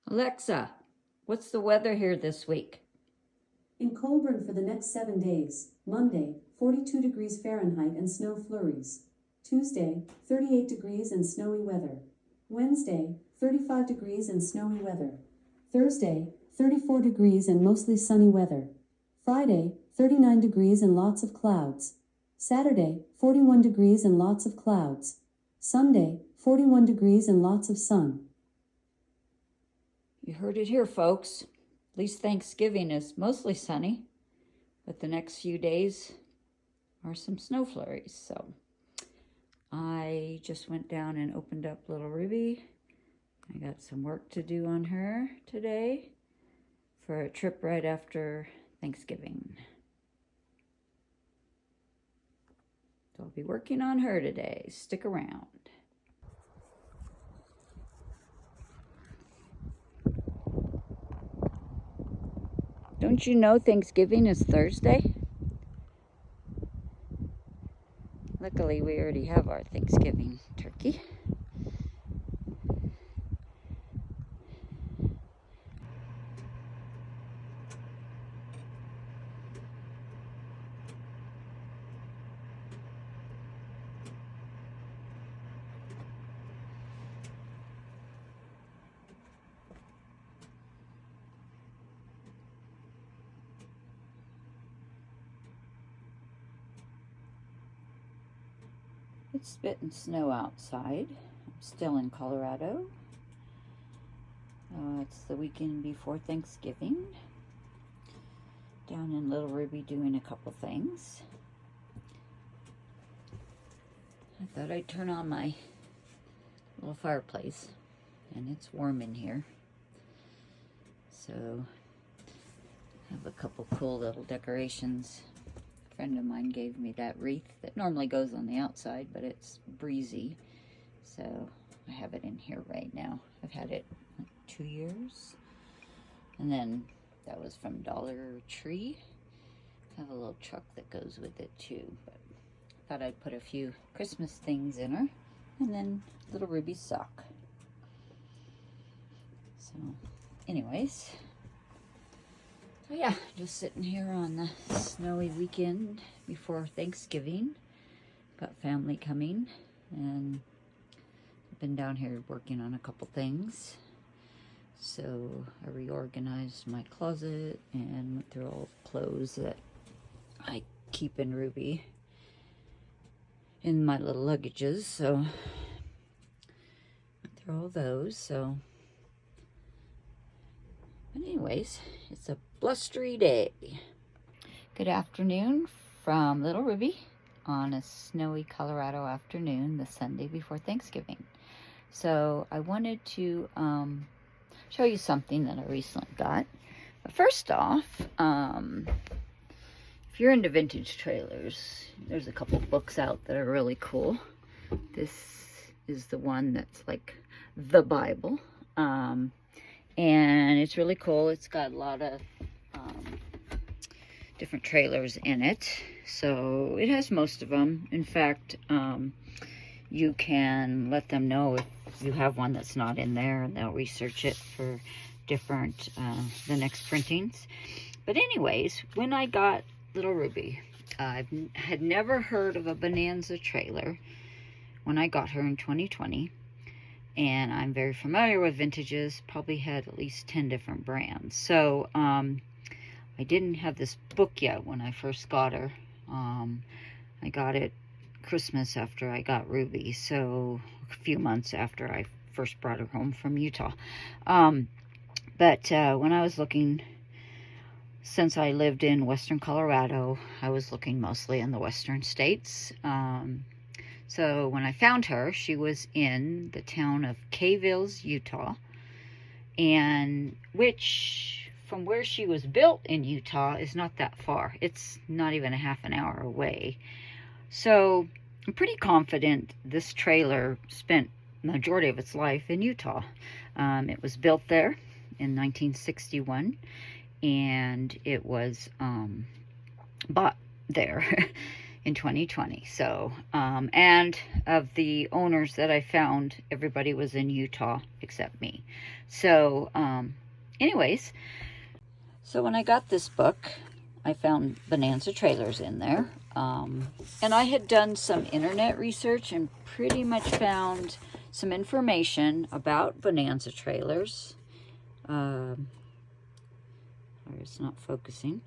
Alexa, what's the weather here this week? In Colburn for the next 7 days, Monday, 42 degrees Fahrenheit and snow flurries. Tuesday, 38 degrees and snowy weather. Wednesday, 35 degrees and snowy weather. Thursday, 34 degrees and mostly sunny weather. Friday, 39 degrees and lots of clouds. Saturday, 41 degrees and lots of clouds. Sunday, 41 degrees and lots of sun. You heard it here, folks. At least Thanksgiving is mostly sunny, but the next few days are some snow flurries. So I just went down and opened up Little Ruby. I got some work to do on her today for a trip right after Thanksgiving. So I'll be working on her today. Stick around. Don't you know Thanksgiving is Thursday? Luckily, we already have our Thanksgiving turkey. It's spitting snow outside. I'm still in Colorado. It's the weekend before Thanksgiving. Down in Little Ruby doing a couple things. I thought I'd turn on my little fireplace, and it's warm in here. So I have a couple cool little decorations. A friend of mine gave me that wreath that normally goes on the outside, but it's breezy, so I have it in here right now. I've had it like 2 years, and then that was from Dollar Tree. I have a little truck that goes with it too, but I thought I'd put a few Christmas things in her, and then Little Ruby's sock. So anyways, so yeah, just sitting here on the snowy weekend before Thanksgiving. Got family coming, and I've been down here working on a couple things. So I reorganized my closet and went through all the clothes that I keep in Ruby in my little luggages. So went through all those. So, but anyways, it's a blustery day. Good afternoon from Little Ruby on a snowy Colorado afternoon, the Sunday before Thanksgiving. So I wanted to show you something that I recently got. But first off, if you're into vintage trailers, there's a couple books out that are really cool. This is the one that's like the Bible. And it's really cool. It's got a lot of different trailers in it. So it has most of them. In fact, you can let them know if you have one that's not in there, and they'll research it for different, the next printings. But anyways, when I got Little Ruby, I had never heard of a Bonanza trailer when I got her in 2020. And I'm very familiar with vintages, probably had at least 10 different brands. So I didn't have this book yet when I first got her. I got it Christmas after I got Ruby, so a few months after I first brought her home from Utah. But when I was looking, since I lived in western Colorado, I was looking mostly in the western states. So when I found her, she was in the town of K-Villes, Utah, and which, from where she was built in Utah, is not that far. It's not even a half an hour away. So I'm pretty confident this trailer spent the majority of its life in Utah. It was built there in 1961, and it was bought there. in 2020. So, and of the owners that I found, everybody was in Utah except me. So, anyways, so when I got this book, I found Bonanza trailers in there. And I had done some internet research and pretty much found some information about Bonanza trailers. It's not focusing.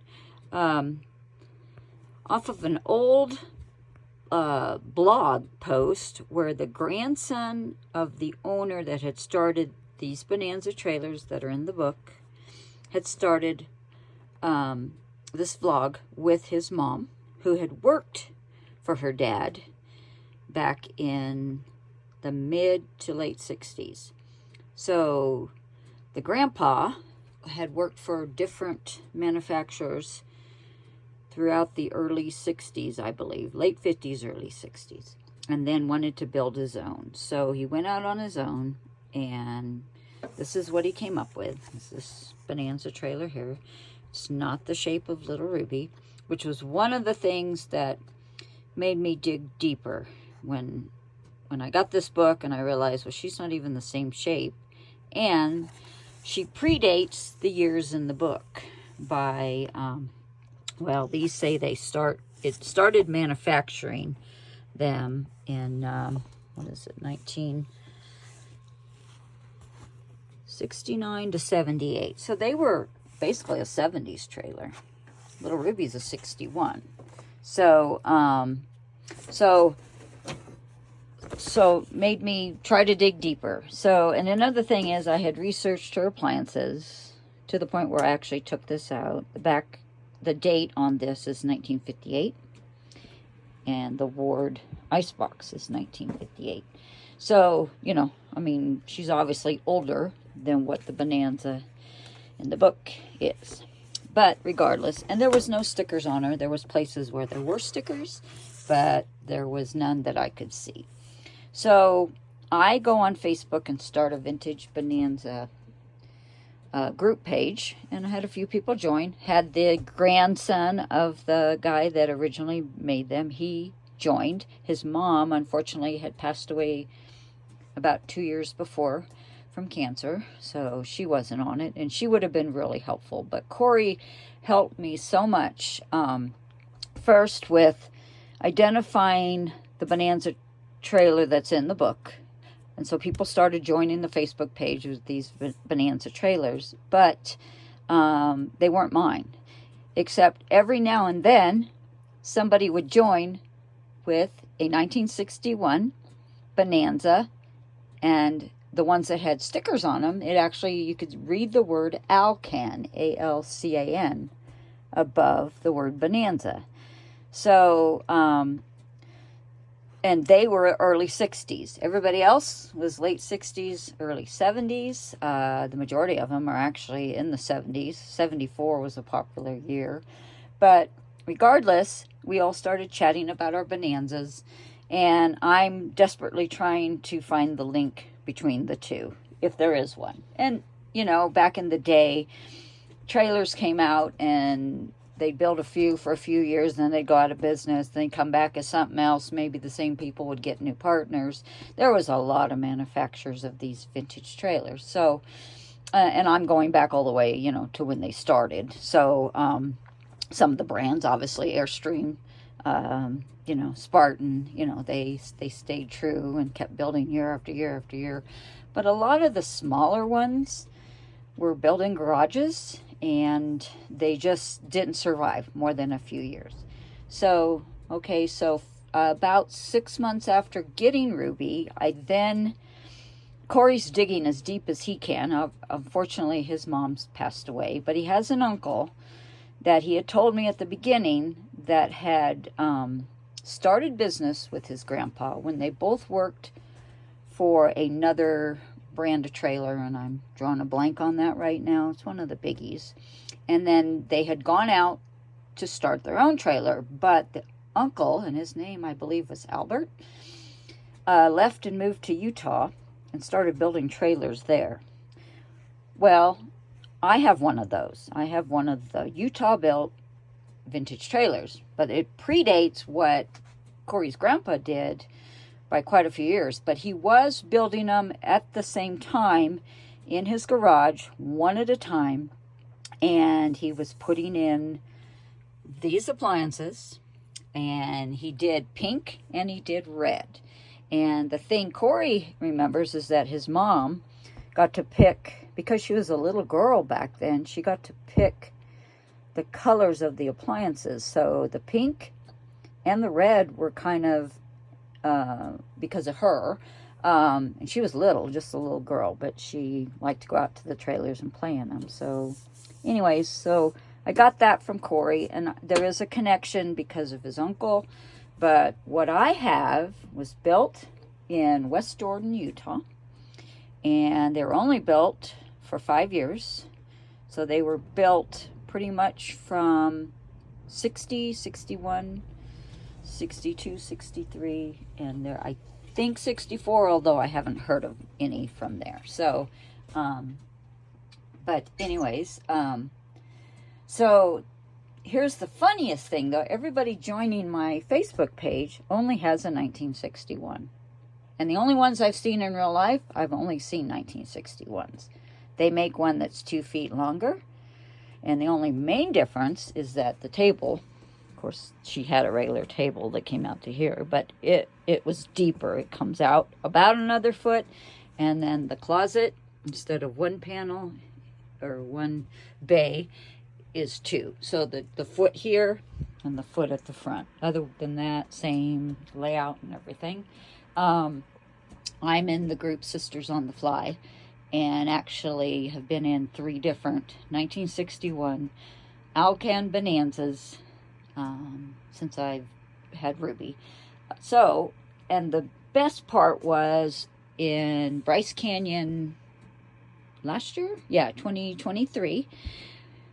Off of an old blog post where the grandson of the owner that had started these Bonanza trailers that are in the book had started this vlog with his mom, who had worked for her dad back in the mid to late 60s. So the grandpa had worked for different manufacturers throughout the early 60s, I believe, late 50s, early 60s, and then wanted to build his own. So he went out on his own, and this is what he came up with. It's this Bonanza trailer here. It's not the shape of Little Ruby, which was one of the things that made me dig deeper when I got this book and I realized, well, she's not even the same shape, and she predates the years in the book by, well, these say it started manufacturing them in, 1969 to 78. So they were basically a 70s trailer. Little Ruby's a 61. So made me try to dig deeper. So, and another thing is I had researched her appliances to the point where I actually took this out. The date on this is 1958. And the Ward icebox is 1958. So, you know, I mean, she's obviously older than what the Bonanza in the book is. But regardless, and there was no stickers on her. There was places where there were stickers, but there was none that I could see. So I go on Facebook and start a Vintage Bonanza group page, and I had a few people join. Had the grandson of the guy that originally made them. He joined. His mom, unfortunately, had passed away about 2 years before from cancer, so she wasn't on it, and she would have been really helpful. But Corey helped me so much, first with identifying the Bonanza trailer that's in the book. And so people started joining the Facebook page with these Bonanza trailers, but they weren't mine. Except every now and then, somebody would join with a 1961 Bonanza, and the ones that had stickers on them, you could read the word Alcan, A-L-C-A-N, above the word Bonanza. So, and they were early 60s. Everybody else was late 60s, early 70s. The majority of them are actually in the 70s. 74 was a popular year. But regardless, we all started chatting about our Bonanzas, and I'm desperately trying to find the link between the two, if there is one. And, you know, back in the day, trailers came out and they'd build a few for a few years, then they'd go out of business, then come back as something else. Maybe the same people would get new partners. There was a lot of manufacturers of these vintage trailers. So, and I'm going back all the way, you know, to when they started. So, some of the brands, obviously, Airstream, you know, Spartan, you know, they stayed true and kept building year after year after year. But a lot of the smaller ones were built in garages, and they just didn't survive more than a few years. So, okay, so about 6 months after getting Ruby, Corey's digging as deep as he can. Unfortunately, his mom's passed away, but he has an uncle that he had told me at the beginning that had started business with his grandpa when they both worked for another brand of trailer, and I'm drawing a blank on that right now. It's one of the biggies. And then they had gone out to start their own trailer, but the uncle, and his name I believe was Albert, left and moved to Utah and started building trailers there. Well, I have one of those. I have one of the Utah-built vintage trailers. But it predates what Corey's grandpa did by quite a few years. But he was building them at the same time in his garage, one at a time. And he was putting in these appliances. And he did pink and he did red. And the thing Corey remembers is that his mom got to pick, because she was a little girl back then, she got to pick the colors of the appliances. So the pink and the red were kind of, because of her, and she was little, just a little girl, but she liked to go out to the trailers and play in them. So anyways, so I got that from Corey, and there is a connection because of his uncle. But what I have was built in West Jordan, Utah. And they were only built for 5 years. So they were built pretty much from 60, 61, 62, 63. And there, I think 64, although I haven't heard of any from there. So, but anyways, so here's the funniest thing, though. Everybody joining my Facebook page only has a 1961. And the only ones I've seen in real life, I've only seen 1961s. They make one that's 2 feet longer. And the only main difference is that the table, of course, she had a regular table that came out to here, but it was deeper. It comes out about another foot. And then the closet, instead of one panel or one bay, is 2. So the foot here and the foot at the front. Other than that, same layout and everything. I'm in the group Sisters on the Fly, and actually have been in 3 different 1961 Alcan Bonanzas since I've had Ruby. So, and the best part was in Bryce Canyon last year? Yeah, 2023.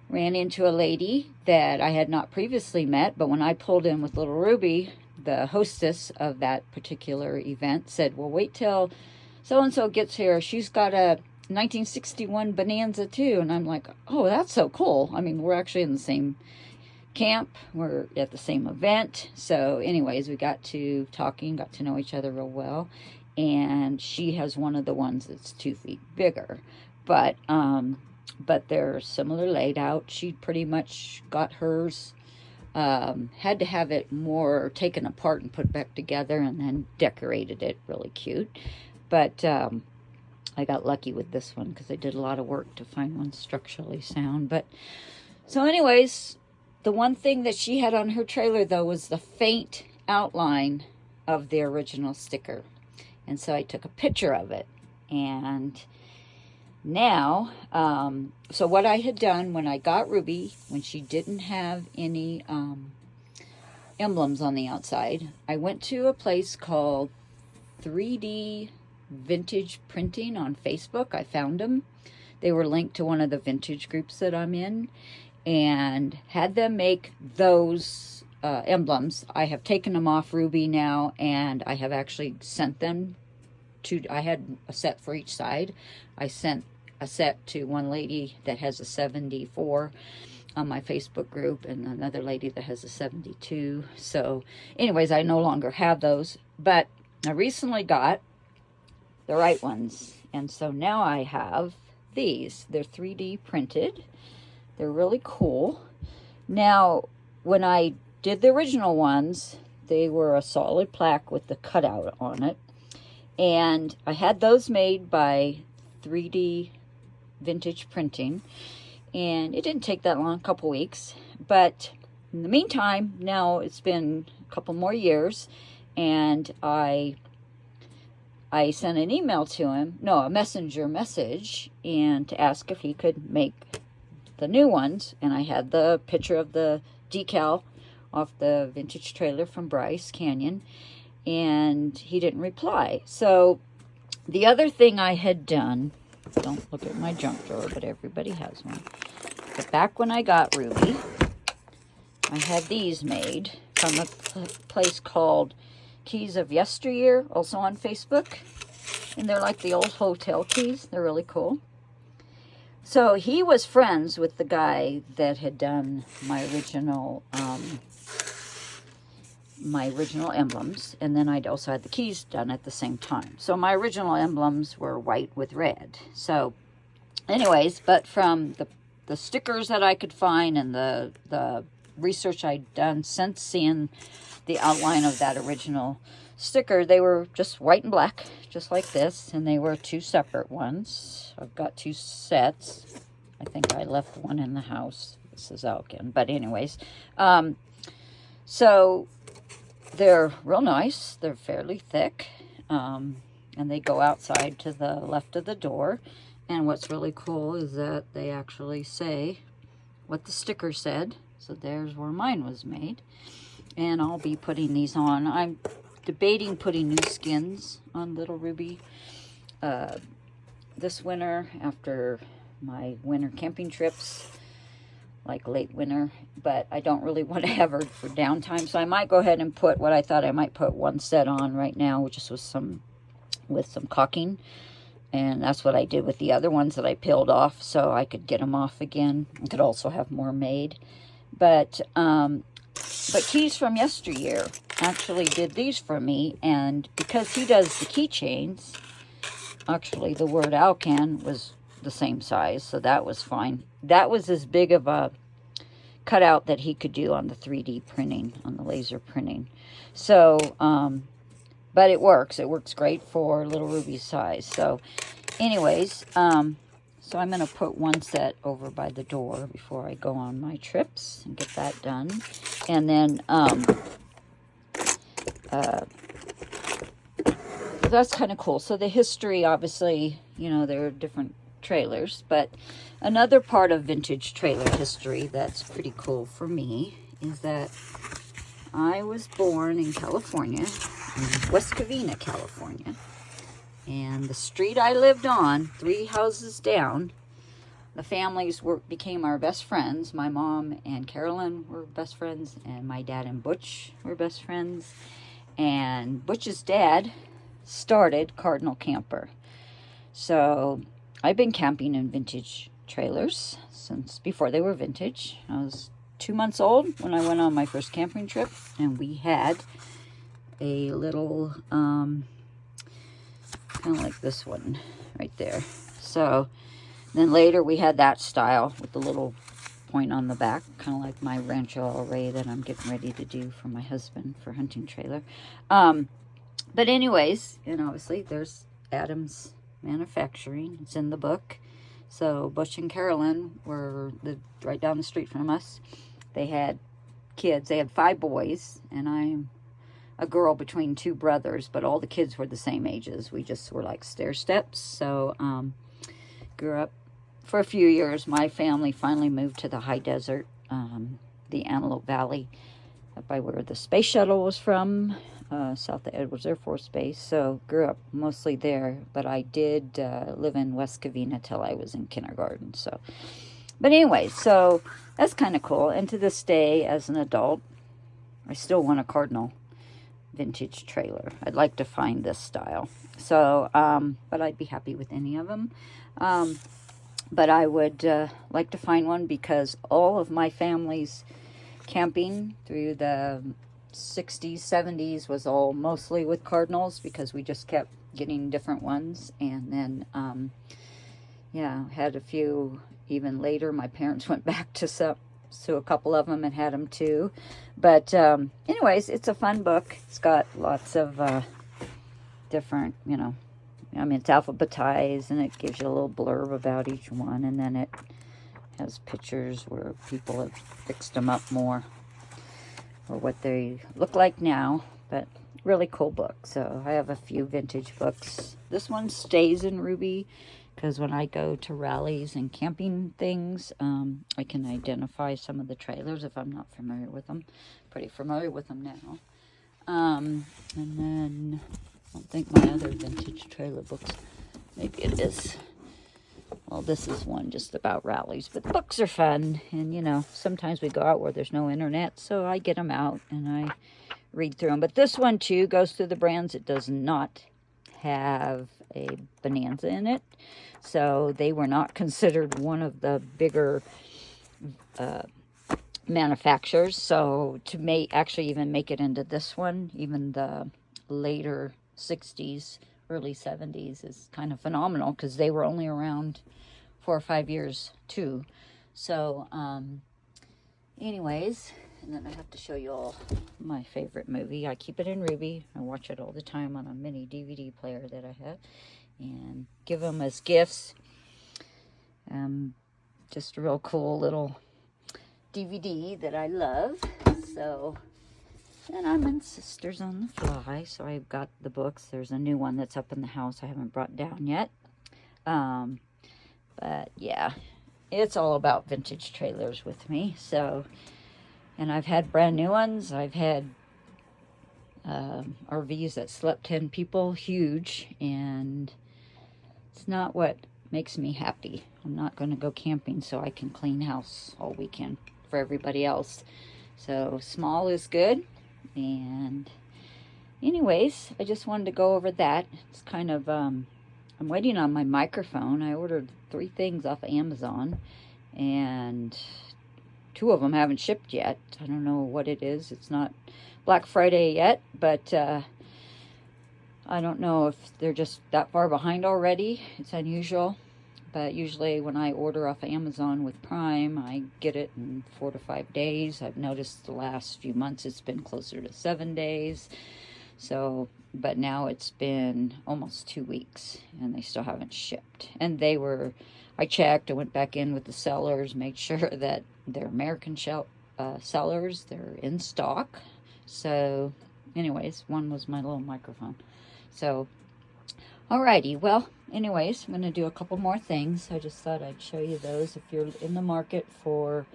Ran into a lady that I had not previously met, but when I pulled in with Lil Ruby, the hostess of that particular event said, well, wait till so-and-so gets here. She's got a 1961 Bonanza too. And I'm like, oh, that's so cool. I mean, we're actually in the same camp. We're at the same event. So anyways, we got to talking, got to know each other real well. And she has one of the ones that's 2 feet bigger. But they're similar laid out. She pretty much got hers, had to have it more taken apart and put back together, and then decorated it really cute. But I got lucky with this one because I did a lot of work to find one structurally sound. But so anyways, the one thing that she had on her trailer, though, was the faint outline of the original sticker. And so I took a picture of it. And now, so what I had done when I got Ruby, when she didn't have any emblems on the outside, I went to a place called 3D Vintage Printing on Facebook. I found them. They were linked to one of the vintage groups that I'm in, and had them make those emblems. I have taken them off Ruby now, and I have actually sent them to, I had a set for each side. I sent a set to one lady that has a 74 on my Facebook group, and another lady that has a 72. So anyways, I no longer have those, but I recently got the right ones. And so now I have these. They're 3D printed. They're really cool. Now, when I did the original ones, they were a solid plaque with the cutout on it. And I had those made by 3D Vintage Printing. And it didn't take that long, a couple weeks. But in the meantime, now it's been a couple more years. And I sent an email to him, no, a messenger message, and to ask if he could make the new ones. And I had the picture of the decal off the vintage trailer from Bryce Canyon, and he didn't reply. So the other thing I had done, don't look at my junk drawer, but everybody has one. But back when I got Ruby, I had these made from a place called Keys of Yesteryear, also on Facebook. And they're like the old hotel keys. They're really cool. So he was friends with the guy that had done my original emblems, and then I'd also had the keys done at the same time. So my original emblems were white with red. So anyways, but from the stickers that I could find and the research I'd done since seeing the outline of that original sticker, they were just white and black, just like this, and they were 2 separate ones. I've got 2 sets. I think I left one in the house. This is Alcan, but anyways, so they're real nice. They're fairly thick, and they go outside to the left of the door. And what's really cool is that they actually say what the sticker said. So there's where mine was made. And I'll be putting these on. I'm debating putting new skins on Little Ruby this winter after my winter camping trips, like late winter. But I don't really want to have her for downtime. So I might go ahead and put what I thought I might put one set on right now, which is with some caulking. And that's what I did with the other ones that I peeled off so I could get them off again. I could also have more made. But Keys from yesteryear actually did these for me. And because he does the keychains, actually the word Alcan was the same size. So that was fine. That was as big of a cutout that he could do on the 3D printing, on the laser printing. So, but it works. It works great for Little Ruby's size. So anyways, so I'm going to put one set over by the door before I go on my trips and get that done. And then that's kind of cool. So the history, obviously, you know, there are different trailers. But another part of vintage trailer history that's pretty cool for me is that I was born in California, in West Covina, California. And the street I lived on, 3 houses down, the families became our best friends. My mom and Carolyn were best friends, and my dad and Butch were best friends. And Butch's dad started Cardinal Camper. So I've been camping in vintage trailers since before they were vintage. I was 2 months old when I went on my first camping trip, and we had a little kind of like this one right there. So then later we had that style with the little point on the back, kind of like my Rancho Array that I'm getting ready to do for my husband for hunting trailer. But anyways, and obviously there's Adams Manufacturing. It's in the book. So Butch and Carolyn lived right down the street from us. They had kids. They had 5 boys, and I'm a girl between 2 brothers, but all the kids were the same ages. We just were like stair steps. So grew up for a few years. My family finally moved to the high desert, the Antelope Valley, up by where the space shuttle was from, south of Edwards Air Force Base. So grew up mostly there, but I did live in West Covina till I was in kindergarten. So, but anyway, so that's kind of cool. And to this day, as an adult, I still want a Cardinal vintage trailer. I'd like to find this style. So, but I'd be happy with any of them. But I would like to find one because all of my family's camping through the 60s, 70s was all mostly with Cardinals because we just kept getting different ones. And then, yeah, had a few even later. My parents went back to a couple of them and had them too. But anyways, it's a fun book. It's got lots of different, you know, I mean, it's alphabetized, and it gives you a little blurb about each one, and then it has pictures where people have fixed them up more, or what they look like now. But really cool book. So I have a few vintage books. This one stays in Ruby because when I go to rallies and camping things, I can identify some of the trailers if I'm not familiar with them. Pretty familiar with them now. And then I don't think my other vintage trailer books, maybe it is. Well, this is one just about rallies, but books are fun. And, you know, sometimes we go out where there's no internet, so I get them out and I read through them. But this one, too, goes through the brands. It does not have a Bonanza in it. So they were not considered one of the bigger manufacturers. So to actually even make it into this one, even the later 60s, early 70s, is kind of phenomenal, because they were only around 4 or 5 years too. So anyways, and then I have to show you all my favorite movie. I keep it in Ruby. I watch it all the time on a mini DVD player that I have, and give them as gifts. Just a real cool little DVD that I love. So, and I'm in Sisters on the Fly, so I've got the books. There's a new one that's up in the house I haven't brought down yet. But yeah, it's all about vintage trailers with me. So, and I've had brand new ones. I've had RVs that slept 10 people, huge, and it's not what makes me happy. I'm not going to go camping so I can clean house all weekend for everybody else. So small is good. And anyways, I just wanted to go over that. It's kind of I'm waiting on my microphone. I ordered 3 things off of Amazon, and 2 of them haven't shipped yet. I don't know what it is. It's not Black Friday yet, but I don't know if they're just that far behind already. It's unusual. But usually when I order off of Amazon with Prime, I get it in 4 to 5 days. I've noticed the last few months it's been closer to 7 days. So, but now it's been almost 2 weeks and they still haven't shipped. And I checked, I went back in with the sellers, made sure that they're American sellers, they're in stock. So anyways, one was my little microphone. So, alrighty, well, anyways, I'm going to do a couple more things. I just thought I'd show you those if you're in the market for,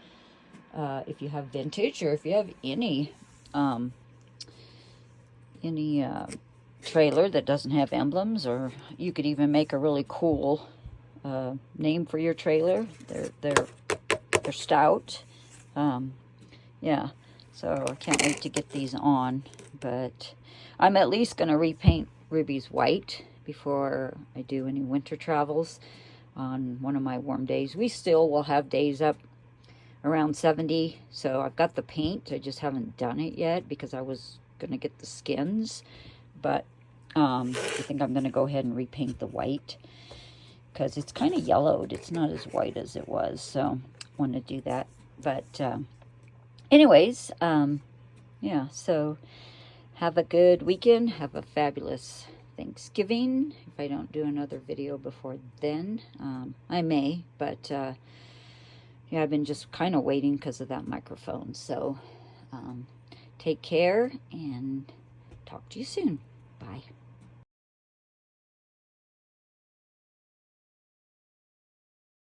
if you have vintage, or if you have any trailer that doesn't have emblems, or you could even make a really cool name for your trailer. They're stout. Yeah, so I can't wait to get these on, but I'm at least going to repaint Ruby's white before I do any winter travels on one of my warm days. We still will have days up around 70, so I've got the paint. I just haven't done it yet because I was going to get the skins, but I think I'm going to go ahead and repaint the white because it's kind of yellowed. It's not as white as it was, so I want to do that. But anyways, yeah, so have a good weekend. Have a fabulous Thanksgiving. If I don't do another video before then, I may, but yeah, I've been just kind of waiting because of that microphone. So take care and talk to you soon. Bye.